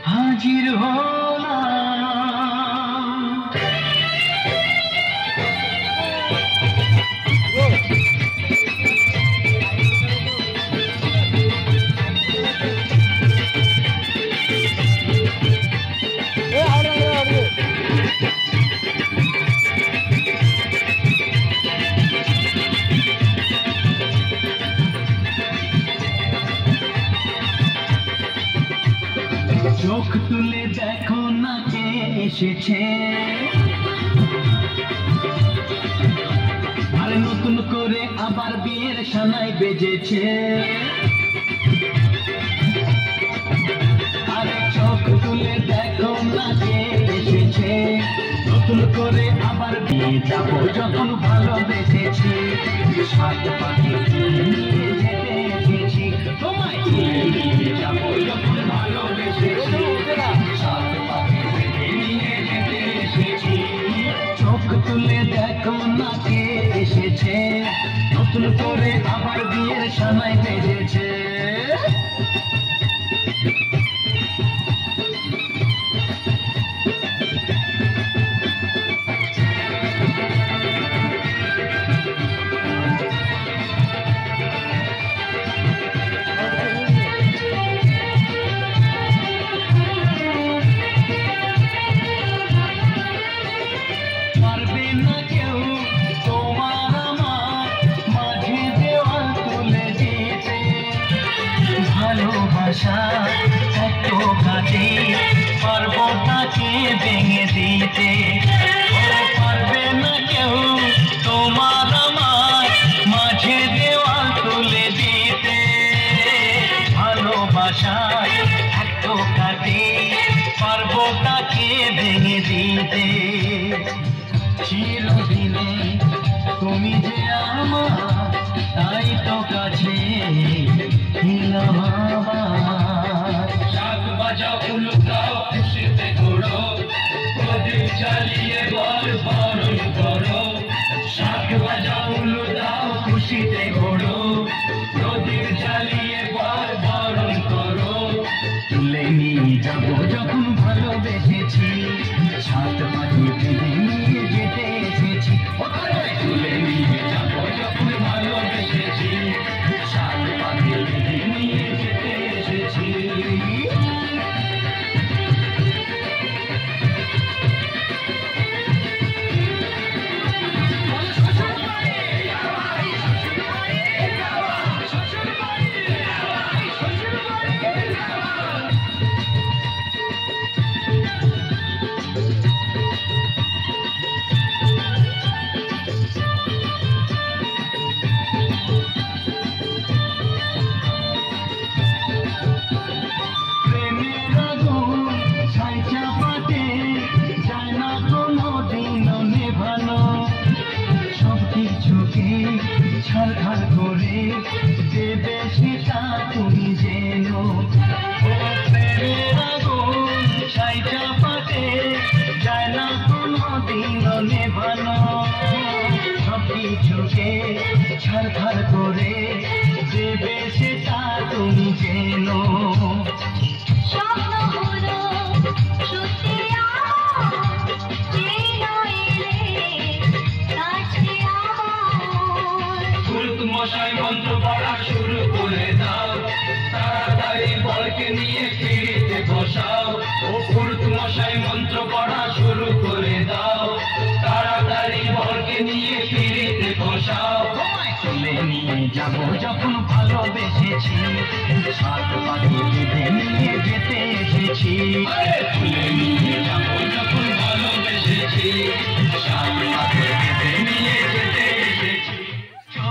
হাজির হলাম। চোখ তুলে দেখো না কে এসেছে, আর নতুন করে আবার বিয়ের সানাই বেজেছে। আরে চোখ তুলে দেখো না কে এসেছে, নতুন করে আবার বিয়ে যাবো যখন ভালোবেসেছি। সাত পাখি নিয়ে যেতে এসেছি, তোমায় নিয়ে যাবো যখন ভালোবেসেছি। সাত পাখি নিয়ে যেতে এসেছি। চোখ তুলে দেখো না কে এসেছে, নতুন করে আবার বিয়ের সানাই বেজেছে। পারবে না কেউ তোমার আমার মাঝে দেওয়াল তুলে দিতে, ভালোবাসা এত কাজে পারবো তাকে ভেঙে দিতে। পারবে না কেউ তোমার আমার মাঝে দেওয়াল তুলে দিতে, ভালোবাসা এত কাজে পারবো তাকে ভেঙে দিতে। চিরদিনে তুমি যে আমার, তাই তো কাছে ছিলাম আমার। শাক বাজাও উলুদাও খুশিতে ঘোরো, প্রদীপ জ্বালিয়ে বল বরণ করো। শাক বাজাও উলুদাও খুশিতে ঘোরো, প্রদীপ জ্বালিয়ে বল বরণ করো। তুলে নিয়ে যাবো যখন ভালোবেসেছি, সাত পাখি ফেলে নিয়ে যেতে এসেছি। তুলে নিয়ে যাবো যখন ভালোবেসেছি, সাত পাখি ফেলে নিয়ে যেতে এসেছি। ছাড়খাড় করে দেবে সেটা তুমি জেনো। ছাইটা পাতে যায় না কোনো দিন নেভানো, সব কিছুকে ছাড়খাড় করে দেবে সেটা তুমি জেনো। মশাই মন্ত্র পড়া শুরু করে দাও, তাড়াতাড়ি বলকে নিয়ে ফিরিতে বসাও। ও পুরুত মশাই মন্ত্র পড়া শুরু করে দাও, তাড়াতাড়ি বলকে নিয়ে ফিরিতে বসাও। তুলে নিয়ে যাবো যখন ভালোবেসেছি, সাত পাখি বেঁধে নিয়ে যেতে এসেছি। তুলে নিয়ে